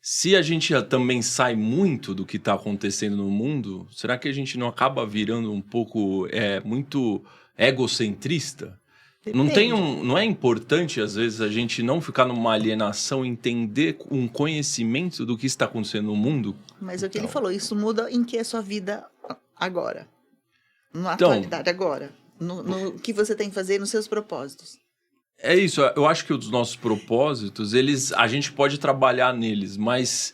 se a gente também sai muito do que está acontecendo no mundo, será que a gente não acaba virando um pouco muito egocentrista? Depende. Não é importante, às vezes, a gente não ficar numa alienação, entender um conhecimento do que está acontecendo no mundo? Mas é o que ele Então, falou, isso muda em que é a sua vida agora. Na Então, atualidade, agora. No que você tem que fazer nos seus propósitos. é isso, eu acho que os nossos propósitos, a gente pode trabalhar neles, mas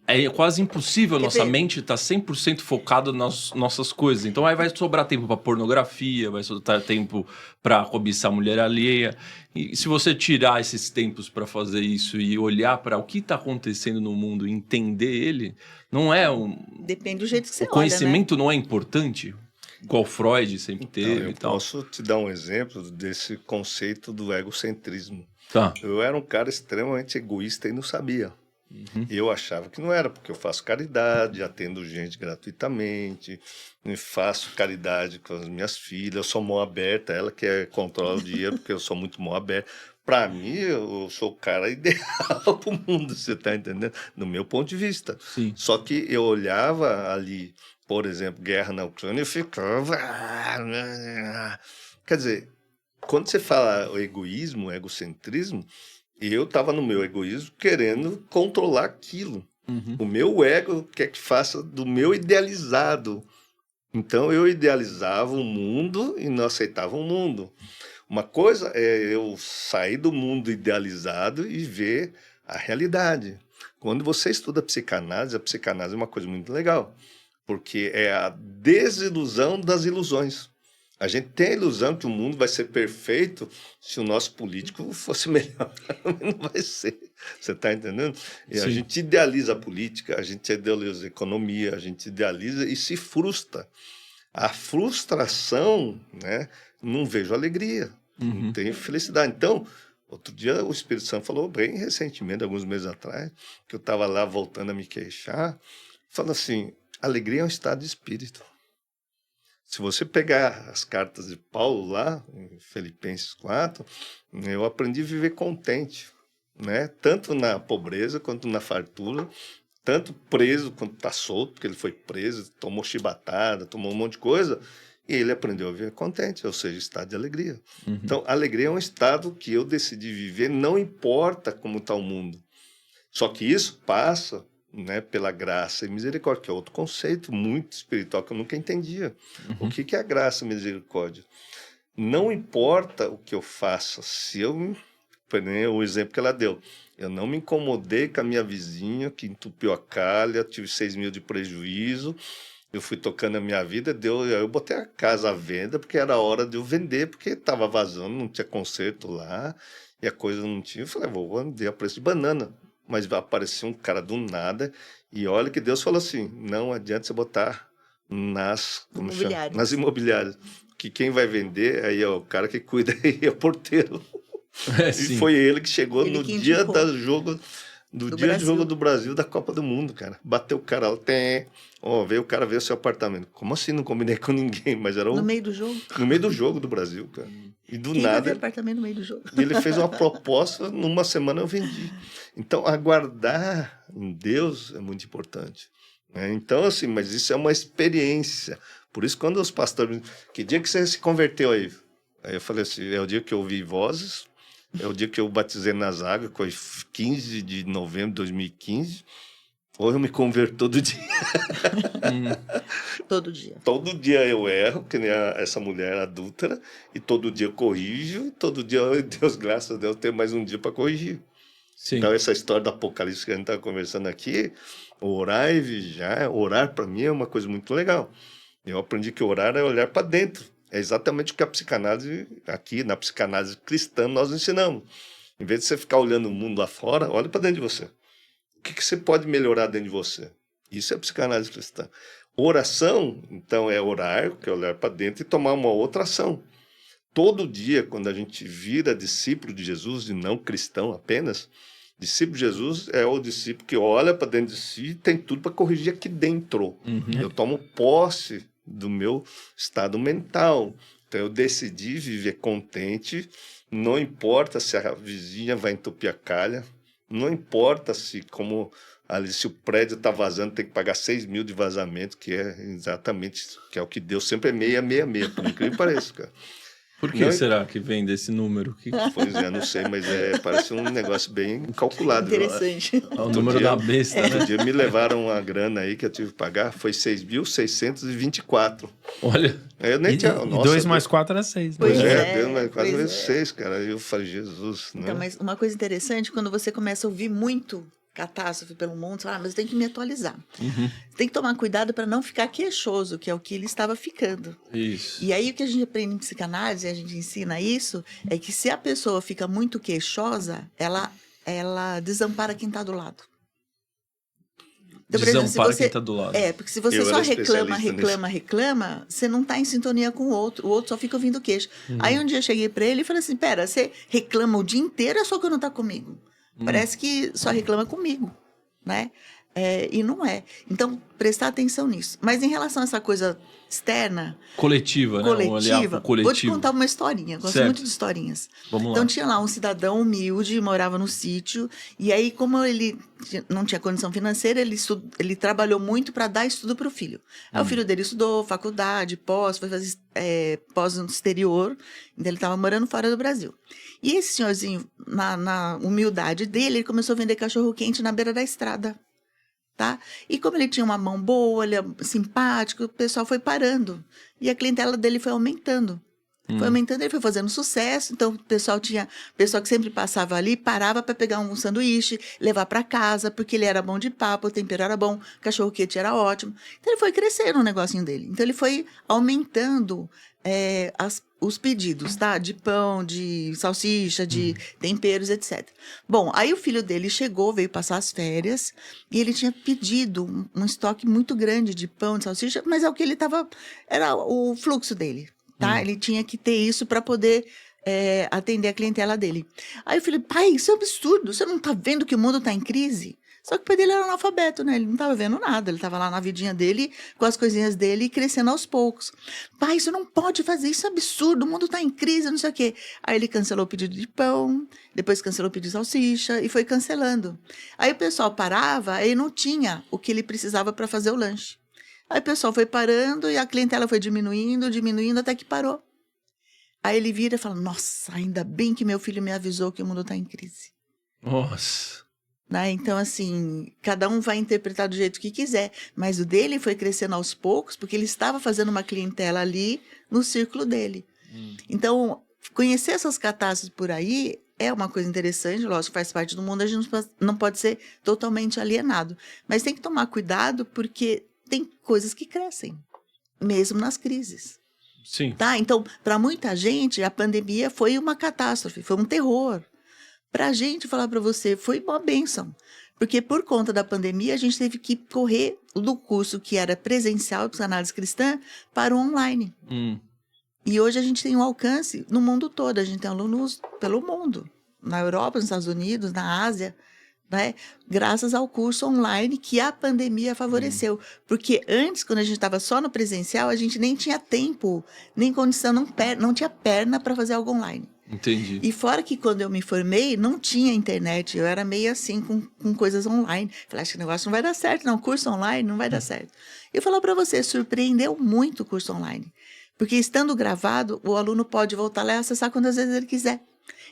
é quase impossível Quer nossa ver? mente estar 100% focada nas nossas coisas. Então aí vai sobrar tempo para pornografia, vai sobrar tempo para cobiçar a mulher alheia. E se você tirar esses tempos para fazer isso e olhar para o que está acontecendo no mundo, e entender ele, não é Depende do jeito que o você olha, né? conhecimento não é importante, igual Freud sempre então, teve eu e tal. posso te dar um exemplo desse conceito do egocentrismo. Tá. Eu era um cara extremamente egoísta e não sabia. Uhum. Eu achava que não era, porque eu faço caridade, atendo gente gratuitamente, faço caridade com as minhas filhas, eu sou mão aberta, ela que controla o dinheiro, porque eu sou muito mão aberta. Para mim, eu sou o cara ideal para o mundo, você está entendendo? No meu ponto de vista. Sim. Só que eu olhava ali, por exemplo, guerra na Ucrânia, e ficava. Quer dizer, quando você fala o egoísmo, o egocentrismo, eu estava no meu egoísmo querendo controlar aquilo. Uhum. O meu ego quer que faça do meu idealizado. Então eu idealizava o mundo e não aceitava o mundo. Uma coisa é eu sair do mundo idealizado e ver a realidade. Quando você estuda a psicanálise é uma coisa muito legal, porque é a desilusão das ilusões. A gente tem a ilusão que o mundo vai ser perfeito se o nosso político fosse melhor. Não vai ser. Você está entendendo? E a Sim. gente idealiza a política, a gente idealiza a economia, a gente idealiza e se frustra. A frustração, né? Não vejo alegria, não Uhum. tenho felicidade. Então, outro dia o Espírito Santo falou bem recentemente, alguns meses atrás, que eu estava lá voltando a me queixar, falando assim, alegria é um estado de espírito. Se você pegar as cartas de Paulo lá, em Filipenses 4, eu aprendi a viver contente, né? Tanto na pobreza quanto na fartura, tanto preso quanto está solto, porque ele foi preso, tomou chibatada, tomou um monte de coisa, e ele aprendeu a viver contente, ou seja, estado de alegria. Uhum. Então, alegria é um estado que eu decidi viver, não importa como está o mundo. Só que isso passa, né, pela graça e misericórdia, que é outro conceito muito espiritual que eu nunca entendia. O que é a graça e misericórdia? Não importa o que eu faça, se eu, o exemplo que ela deu, eu não me incomodei com a minha vizinha que entupiu a calha, tive 6 mil de prejuízo, eu fui tocando a minha vida, eu botei a casa à venda porque era hora de eu vender, porque estava vazando, não tinha conserto lá, e a coisa não tinha. Eu falei, vou vender a preço de banana. Mas vai aparecer um cara do nada, e olha que Deus falou assim, não adianta você botar como chama? Imobiliárias. Nas imobiliárias, que quem vai vender aí é o cara que cuida aí, é o porteiro. E Sim. foi ele que chegou Ele no que dia indicou. do jogo, do Do dia de jogo Brasil. do Brasil, da Copa do Mundo, cara. Bateu o cara lá, veio o cara ver o seu apartamento. Como assim? Não combinei com ninguém, mas era No meio do jogo. no meio do jogo do Brasil, cara. E do Quem vai ver nada, apartamento no meio do jogo? ele fez uma proposta, numa semana eu vendi. Então, aguardar em Deus é muito importante, né? Então, assim, mas isso é uma experiência. Por isso, quando os pastores me dizem, que dia que você se converteu aí? Aí eu falei assim, é o dia que eu ouvi vozes, é o dia que eu batizei nas águas, foi 15 de novembro de 2015, ou eu me converto todo dia. Todo dia. Todo dia eu erro, que nem essa mulher adúltera, e todo dia eu corrijo, e todo dia, Deus, graças a Deus, tenho mais um dia para corrigir. Sim. Então, essa história do Apocalipse que a gente está conversando aqui, orar e vigiar, orar para mim é uma coisa muito legal. Eu aprendi que orar é olhar para dentro. É exatamente o que a psicanálise, aqui na psicanálise cristã, nós ensinamos. Em vez de você ficar olhando o mundo lá fora, olha para dentro de você. O que você pode melhorar dentro de você? Isso é psicanálise cristã. Oração, então, é orar, que é olhar para dentro e tomar uma outra ação. Todo dia, quando a gente vira discípulo de Jesus, e não cristão apenas, discípulo de Jesus é o discípulo que olha para dentro de si e tem tudo para corrigir aqui dentro. Eu tomo posse do meu estado mental. Então, eu decidi viver contente, não importa se a vizinha vai entupir a calha, Não importa se, como ali, se o prédio está vazando, tem que pagar 6 mil de vazamento, que é exatamente isso, que é o que Deus sempre é 666, por incrível que pareça, cara. Por que Não, será que vem desse número? Pois é, não sei, mas parece um negócio bem calculado. Interessante. É o número da besta, Outro né? dia me levaram uma grana aí que eu tive que pagar, foi 6.624. Olha, Eu nem tinha. E Nossa, 2 mais 4 era 6. Pois Pois é, Deus, mas quase pois vezes é. 6, cara. Aí eu falei, Jesus, né? Então, mas uma coisa interessante, quando você começa a ouvir muito catástrofe pelo mundo, você fala, mas eu tenho que me atualizar. Tem que tomar cuidado para não ficar queixoso, que é o que ele estava ficando. isso. E aí o que a gente aprende em psicanálise, a gente ensina isso, é que se a pessoa fica muito queixosa, ela desampara quem está do lado. Então, por exemplo, se Desampara você- quem tá do lado. Porque se você Eu só era reclama, especialista reclama, você não está em sintonia com o outro só fica ouvindo queixo. Aí um dia eu cheguei para ele e falei assim, pera, você reclama o dia inteiro ou é só quando está comigo? Parece que só reclama comigo, né? E não é. Então, prestar atenção nisso. Mas em relação a essa coisa externa, Coletiva, né? Um olhar pro coletiva, vou te coletivo. contar uma historinha. Gosto Certo. muito de historinhas. Vamos lá. Então tinha lá um cidadão humilde, morava no sítio, e aí como ele não tinha condição financeira, ele trabalhou muito para dar estudo para o filho. Aí o filho dele estudou faculdade, foi fazer pós no exterior, então ele estava morando fora do Brasil. E esse senhorzinho, na humildade dele, ele começou a vender cachorro-quente na beira da estrada. Tá? E como ele tinha uma mão boa, ele é simpático, o pessoal foi parando. E a clientela dele foi aumentando. Foi aumentando, ele foi fazendo sucesso. Então, o pessoal que sempre passava ali, parava para pegar um sanduíche, levar para casa, porque ele era bom de papo, o tempero era bom, o cachorro-quente era ótimo. Então, ele foi crescendo o negocinho dele. Então, ele foi aumentando os pedidos, tá? De pão, de salsicha, de temperos, etc. Bom, aí o filho dele chegou, veio passar as férias, e ele tinha pedido um estoque muito grande de pão, de salsicha, mas é o que ele estava... Era o fluxo dele. Tá? Ele tinha que ter isso para poder atender a clientela dele. Aí eu falei, pai, isso é absurdo, você não está vendo que o mundo está em crise? Só que o pai dele era analfabeto, né? Ele não estava vendo nada, ele estava lá na vidinha dele, com as coisinhas dele, crescendo aos poucos. Pai, isso não pode fazer, isso é absurdo, o mundo está em crise, não sei o quê. Aí ele cancelou o pedido de pão, depois cancelou o pedido de salsicha e foi cancelando. Aí o pessoal parava, aí não tinha o que ele precisava para fazer o lanche. Aí o pessoal foi parando e a clientela foi diminuindo, até que parou. Aí ele vira e fala, nossa, ainda bem que meu filho me avisou que o mundo está em crise. Nossa. Né? Então, assim, cada um vai interpretar do jeito que quiser. Mas o dele foi crescendo aos poucos, porque ele estava fazendo uma clientela ali no círculo dele. Então, conhecer essas catástrofes por aí é uma coisa interessante, lógico, faz parte do mundo, a gente não pode ser totalmente alienado. Mas tem que tomar cuidado, porque tem coisas que crescem, mesmo nas crises. Sim. Tá? Então, para muita gente, a pandemia foi uma catástrofe, foi um terror. Para a gente, falar para você, foi uma bênção. Porque por conta da pandemia, a gente teve que correr do curso que era presencial de psicanálise cristã para o online. E hoje a gente tem um alcance no mundo todo, a gente tem alunos pelo mundo, na Europa, nos Estados Unidos, na Ásia, né? Graças ao curso online que a pandemia favoreceu. Porque antes, quando a gente estava só no presencial, a gente nem tinha tempo, nem condição, não tinha perna para fazer algo online. Entendi. E fora que quando eu me formei, não tinha internet, eu era meio assim com coisas online. Falei, acho que o negócio não vai dar certo, não, curso online não vai dar certo. Eu falo para você, surpreendeu muito o curso online. Porque estando gravado, o aluno pode voltar lá e acessar quantas vezes ele quiser.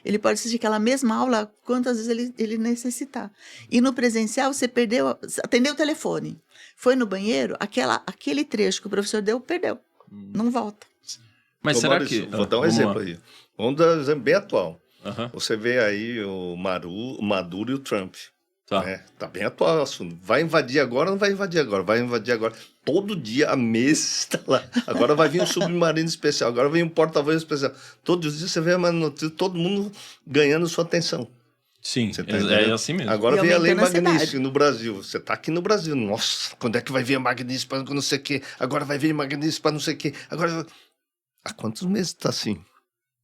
Ele pode assistir aquela mesma aula quantas vezes ele necessitar. E no presencial, você atendeu o telefone, foi no banheiro, aquele trecho que o professor deu, perdeu. Não volta. Mas Ô, será Maurício, que... vou dar um vamos exemplo lá. aí. Vamos dar um exemplo bem atual. Aham. Você vê aí o Maduro e o Trump. Tá. Né? Tá bem atual o assunto. Vai invadir agora ou não vai invadir agora? Vai invadir agora. Todo dia a mesa está lá. Agora vai vir um submarino especial, agora vem um porta-voz especial. Todos os dias você vê uma notícia, todo mundo ganhando sua atenção. Sim, Você tá é entendendo? assim mesmo. Agora E vem a Lei aumentando a Magnífica cidade. no Brasil. Você tá aqui no Brasil. Nossa, quando é que vai vir a Magnífica para não sei o quê? Agora vai vir a Magnífica para não sei o quê. Agora... Há quantos meses está assim?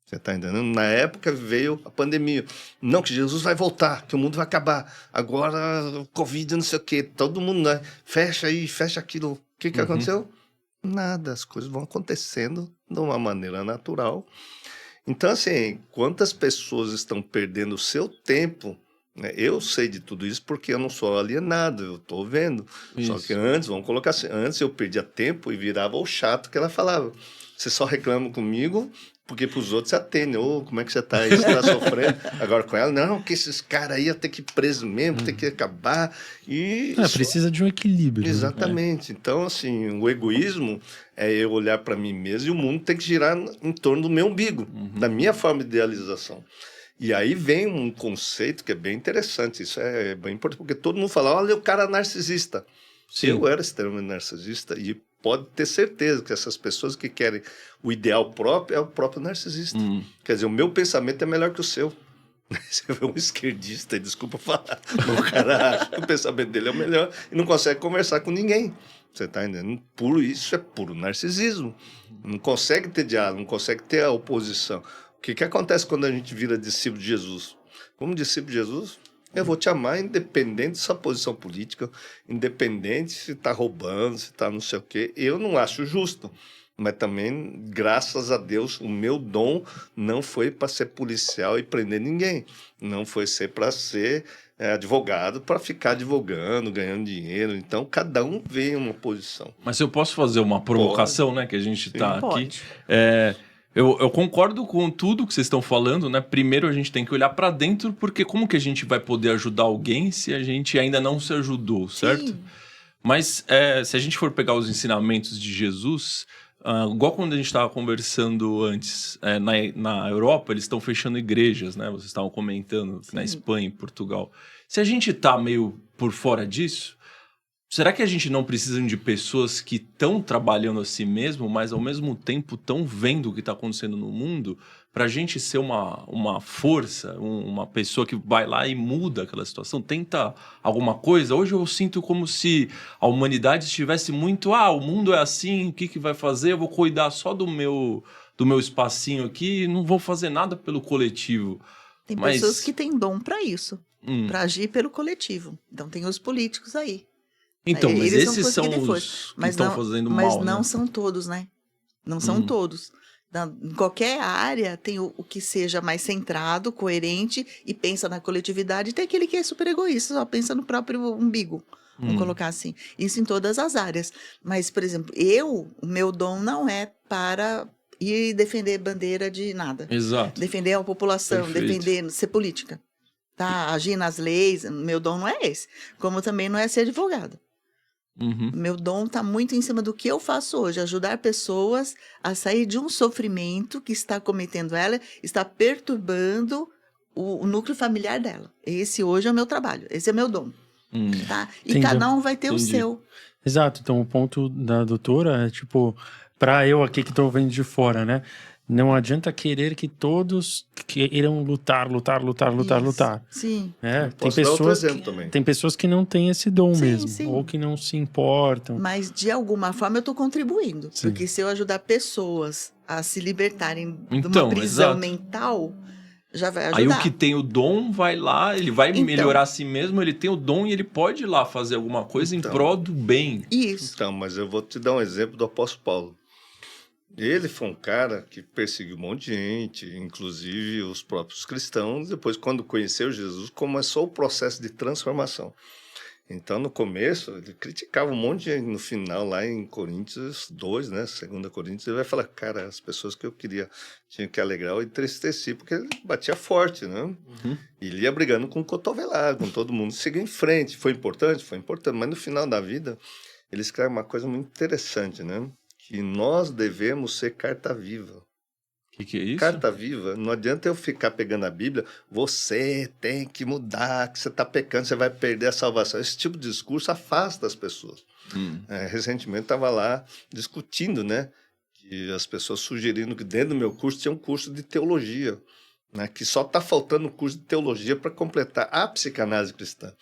Você está entendendo? Na época veio a pandemia. Não, que Jesus vai voltar, que o mundo vai acabar. Agora, o Covid, não sei o quê. Todo mundo, né? Fecha aí, fecha aquilo. O que aconteceu? Nada. As coisas vão acontecendo de uma maneira natural. Então, assim, quantas pessoas estão perdendo o seu tempo né? Eu sei de tudo isso porque eu não sou alienado, eu estou vendo. Só Isso. que antes, vamos colocar assim, antes eu perdia tempo e virava o chato que ela falava. Você só reclama comigo porque para os outros você atende. Ô, como é que você está aí? Você está sofrendo? Agora com ela, não, que esses caras aí iam ter que ir preso mesmo, ter que acabar. E isso- Precisa de um equilíbrio. Né? Exatamente. Então, assim, o egoísmo é eu olhar para mim mesmo e o mundo tem que girar em torno do meu umbigo, da minha forma de idealização. E aí vem um conceito que é bem interessante, isso é bem importante, porque todo mundo fala, olha o cara narcisista. Sim. Eu era extremamente narcisista e pode ter certeza que essas pessoas que querem o ideal próprio é o próprio narcisista. Quer dizer, o meu pensamento é melhor que o seu. Você vê um esquerdista, e desculpa falar, mas o cara acha que o pensamento dele é o melhor e não consegue conversar com ninguém. Você está entendendo? Isso é puro narcisismo. Não consegue ter diálogo, não consegue ter a oposição. O que acontece quando a gente vira discípulo de Jesus? Como discípulo de Jesus, eu vou te amar independente da sua posição política, independente se está roubando, se está não sei o quê. Eu não acho justo. Mas também, graças a Deus, o meu dom não foi para ser policial e prender ninguém. Não foi ser para ser advogado, para ficar advogando, ganhando dinheiro. Então, cada um vê em uma posição. Mas eu posso fazer uma provocação, né? Que a gente está aqui. Pode. Eu concordo com tudo que vocês estão falando, né? Primeiro a gente tem que olhar para dentro, porque como que a gente vai poder ajudar alguém se a gente ainda não se ajudou, certo? Sim. Mas se a gente for pegar os ensinamentos de Jesus, igual quando a gente estava conversando antes, na Europa eles estão fechando igrejas, né? Vocês estavam comentando que na Espanha, em Portugal. Se a gente está meio por fora disso, será que a gente não precisa de pessoas que estão trabalhando a si mesmo, mas ao mesmo tempo estão vendo o que está acontecendo no mundo, para a gente ser uma força, uma pessoa que vai lá e muda aquela situação, tenta alguma coisa? Hoje eu sinto como se a humanidade estivesse muito, o mundo é assim, o que vai fazer? Eu vou cuidar só do meu espacinho aqui e não vou fazer nada pelo coletivo. Tem pessoas que têm dom para isso, para agir pelo coletivo. Então tem os políticos aí. Então, mas Eles esses são conseguirem os que estão fazendo mal, mas não né? são todos, né? Não são todos. Em qualquer área tem o que seja mais centrado, coerente e pensa na coletividade. E tem aquele que é super egoísta, só pensa no próprio umbigo. Vamos colocar assim. Isso em todas as áreas. Mas, por exemplo, o meu dom não é para ir defender bandeira de nada. Exato. Defender a população, Perfeito. ser política. Tá? Agir nas leis. Meu dom não é esse. Como também não é ser advogado. Meu dom está muito em cima do que eu faço hoje, ajudar pessoas a sair de um sofrimento que está cometendo ela, está perturbando o núcleo familiar dela. Esse hoje é o meu trabalho, esse é meu dom. Tá? E Entendi. cada um vai ter o seu. Exato, então o ponto da doutora é tipo, para eu aqui que estou vendo de fora, né? Não adianta querer que todos queiram lutar. Sim. Posso dar outro exemplo também. Tem pessoas que não têm esse dom mesmo, sim. ou que não se importam. Mas, de alguma forma, eu estou contribuindo. Sim. Porque se eu ajudar pessoas a se libertarem de uma prisão mental, já vai ajudar. Aí o que tem o dom vai lá, ele vai melhorar a si mesmo, ele tem o dom e ele pode ir lá fazer alguma coisa em prol do bem. Isso. Então, mas eu vou te dar um exemplo do apóstolo Paulo. Ele foi um cara que perseguiu um monte de gente, inclusive os próprios cristãos. Depois, quando conheceu Jesus, começou o processo de transformação. Então, no começo, ele criticava um monte de gente. No final, lá em Coríntios 2, né, 2 Coríntios, ele vai falar, cara, as pessoas que eu tinha que alegrar, eu entristeci, porque ele batia forte, né? E ele ia brigando com cotovelado, com todo mundo. Seguiu em frente. Foi importante? Foi importante. Mas no final da vida, ele escreve uma coisa muito interessante, né? Que nós devemos ser carta viva. O que é isso? Carta viva, não adianta eu ficar pegando a Bíblia, você tem que mudar, que você está pecando, você vai perder a salvação. Esse tipo de discurso afasta as pessoas. Recentemente estava lá discutindo, né? Que as pessoas sugerindo que dentro do meu curso tinha um curso de teologia, né, que só está faltando um curso de teologia para completar a psicanálise cristã.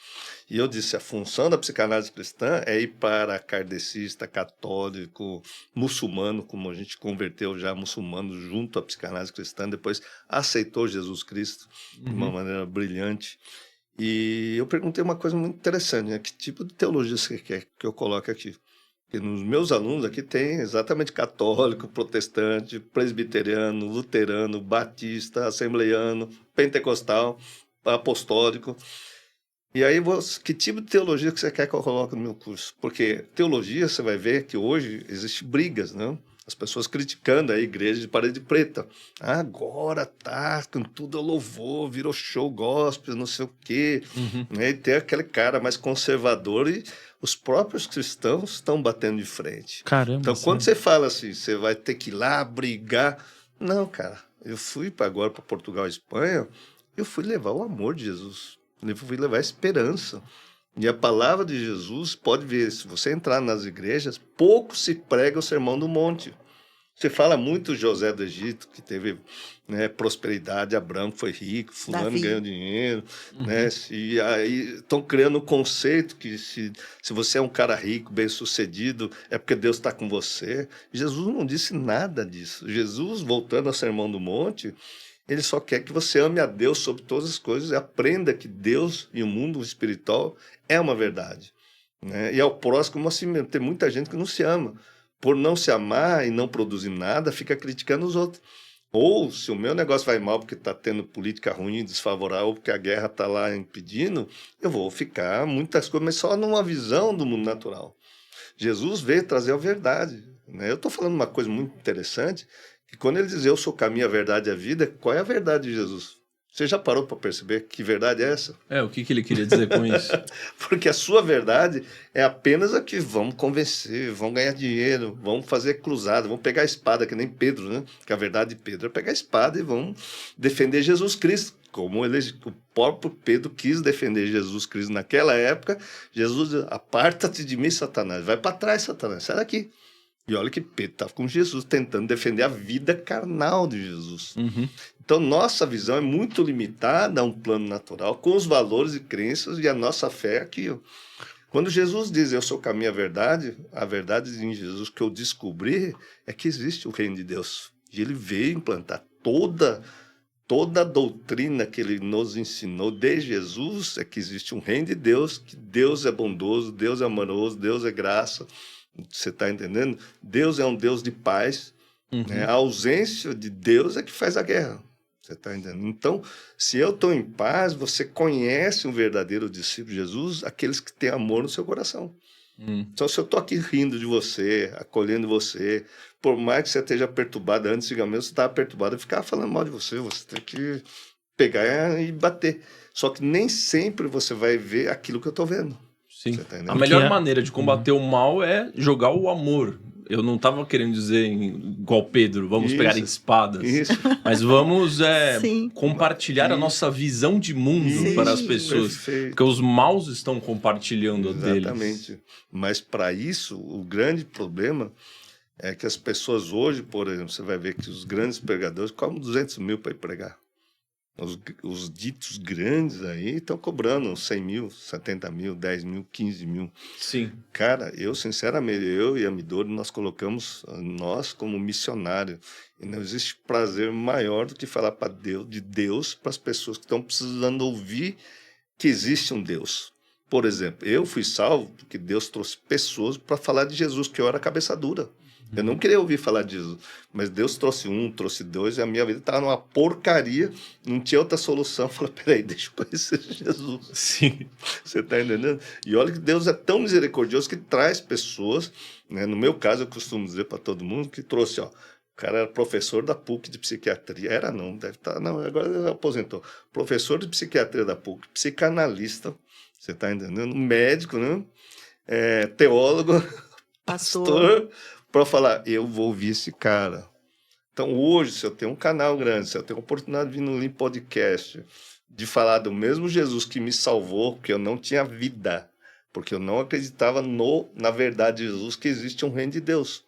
E eu disse, a função da psicanálise cristã é ir para kardecista, católico, muçulmano, como a gente converteu já muçulmano junto à psicanálise cristã, depois aceitou Jesus Cristo de uma maneira brilhante. E eu perguntei uma coisa muito interessante, né, que tipo de teologia você quer que eu coloque aqui? Porque nos meus alunos aqui tem exatamente católico, protestante, presbiteriano, luterano, batista, assembleiano, pentecostal. apostólico. E aí, que tipo de teologia que você quer que eu coloque no meu curso? Porque teologia, você vai ver que hoje existe brigas, né? As pessoas criticando a igreja de parede preta. Agora tá, com tudo é louvor, virou show gospel, não sei o quê. Né? E tem aquele cara mais conservador e os próprios cristãos estão batendo de frente. Caramba. Então, quando você fala assim, você vai ter que ir lá brigar. Não, cara, eu fui agora para Portugal e Espanha, eu fui levar o amor de Jesus. Eu fui levar a esperança. E a palavra de Jesus, pode ver, se você entrar nas igrejas, pouco se prega o sermão do monte. Você fala muito José do Egito, que teve, né, prosperidade, Abraão foi rico, fulano Davi. ganhou dinheiro, né? E aí estão criando um conceito que se você é um cara rico, bem-sucedido, é porque Deus está com você. Jesus não disse nada disso. Jesus, voltando ao Sermão do Monte, ele só quer que você ame a Deus sobre todas as coisas e aprenda que Deus e o mundo espiritual é uma verdade. Né? E ao próximo assim mesmo. Tem muita gente que não se ama. Por não se amar e não produzir nada, fica criticando os outros. Ou se o meu negócio vai mal porque está tendo política ruim, desfavorável, ou porque a guerra está lá impedindo, eu vou ficar muitas coisas, mas só numa visão do mundo natural. Jesus veio trazer a verdade. Né? Eu estou falando uma coisa muito interessante, que quando ele diz eu sou o caminho, a verdade e a vida, qual é a verdade de Jesus? Você já parou para perceber que verdade é essa? O que ele queria dizer com isso? Porque a sua verdade é apenas a que vamos convencer, vão ganhar dinheiro, vão fazer cruzada, vão pegar a espada, que nem Pedro, né? Que a verdade de Pedro é pegar a espada e vão defender Jesus Cristo. Como o próprio Pedro quis defender Jesus Cristo naquela época, Jesus diz, aparta-te de mim, Satanás. Vai para trás, Satanás, sai daqui. E olha que Pedro estava com Jesus, tentando defender a vida carnal de Jesus. Então, nossa visão é muito limitada a um plano natural, com os valores e crenças, e a nossa fé é aqui. Quando Jesus diz, eu sou o caminho e a verdade em Jesus que eu descobri é que existe o reino de Deus. E ele veio implantar toda a doutrina que ele nos ensinou desde Jesus, é que existe um reino de Deus, que Deus é bondoso, Deus é amoroso, Deus é graça. Você está entendendo? Deus é um Deus de paz. Né? A ausência de Deus é que faz a guerra. Você está entendendo? Então, se eu estou em paz, você conhece um verdadeiro discípulo de Jesus, aqueles que têm amor no seu coração. Então, se eu estou aqui rindo de você, acolhendo você, por mais que você esteja perturbado, antigamente você estava perturbado, eu ficava falando mal de você, você tem que pegar e bater. Só que nem sempre você vai ver aquilo que eu estou vendo. Sim. Você tá entendendo? A melhor maneira de combater o mal é jogar o amor. Eu não estava querendo dizer igual Pedro, vamos pegar espadas. Isso. Mas vamos Sim. compartilhar a nossa visão de mundo para as pessoas. Perfeito. Porque os maus estão compartilhando a deles. Exatamente. Mas para isso, o grande problema é que as pessoas hoje, por exemplo, você vai ver que os grandes pregadores cobram 200 mil para ir pregar. Os ditos grandes aí estão cobrando 100 mil, 70 mil, 10 mil, 15 mil. Sim. Cara, eu sinceramente, eu e a Midori, nós colocamos nós como missionário. E não existe prazer maior do que falar de Deus para as pessoas que estão precisando ouvir que existe um Deus. Por exemplo, eu fui salvo porque Deus trouxe pessoas para falar de Jesus, que eu era cabeça dura. Eu não queria ouvir falar de Jesus, mas Deus trouxe um, trouxe dois, e a minha vida estava numa porcaria, não tinha outra solução. Eu falei, peraí, deixa eu conhecer Jesus. Sim. Você está entendendo? E olha que Deus é tão misericordioso que traz pessoas, né? No meu caso, eu costumo dizer para todo mundo que trouxe, ó, o cara era professor da PUC de psiquiatria, era não, deve estar, não, agora ele aposentou. Professor de psiquiatria da PUC, psicanalista, você está entendendo? Médico, né? Teólogo, pastor, para falar, eu vou ouvir esse cara. Então, hoje, se eu tenho um canal grande, se eu tenho a oportunidade de vir no Limpo Podcast, de falar do mesmo Jesus que me salvou, porque eu não tinha vida, porque eu não acreditava na verdade de Jesus, que existe um reino de Deus.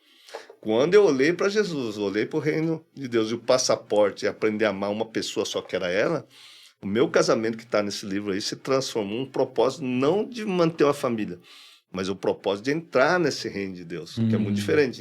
Quando eu olhei para Jesus, olhei para o reino de Deus e o passaporte e aprender a amar uma pessoa só que era ela, o meu casamento que está nesse livro aí se transformou num propósito não de manter uma família, mas o propósito de entrar nesse reino de Deus, que é muito diferente.